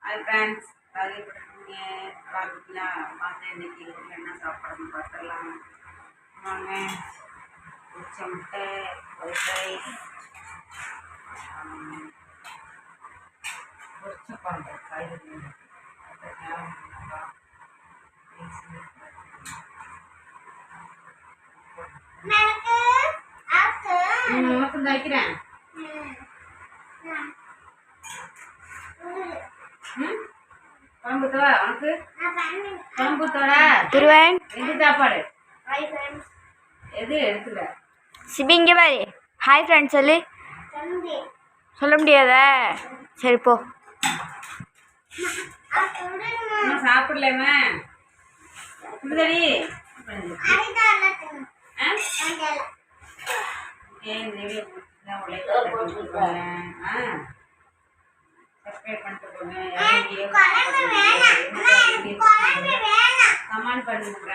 Hi friends, காலை படுத்துங்க. நல்லா இருக்கீங்களா? வாங்க இன்னைக்கு என்ன சாப்பிட்றதுன்னு பார்த்துடலாம். வாங்க. பொரிச்ச முட்டை, ஒயிட் ரைஸ், பொரிச்ச குழம்பு, காய்கறி உனக்கு வைக்கிறேன். குழம்பு தவா உனக்கு குழம்பு தோடா திருவன் எது சாப்பாடு எது எடுத்துக்க சிபிங்க பாரு. ஹாய் ஃப்ரெண்ட்ஸ் சொல்லு. சொல்ல முடியாதா? சரி போ. இன்னும் சாப்பிடலாமா? இப்படி சப்ஸ்கிரைப் பண்ணிட்டு போங்க. கமெண்ட் பண்ணுங்க.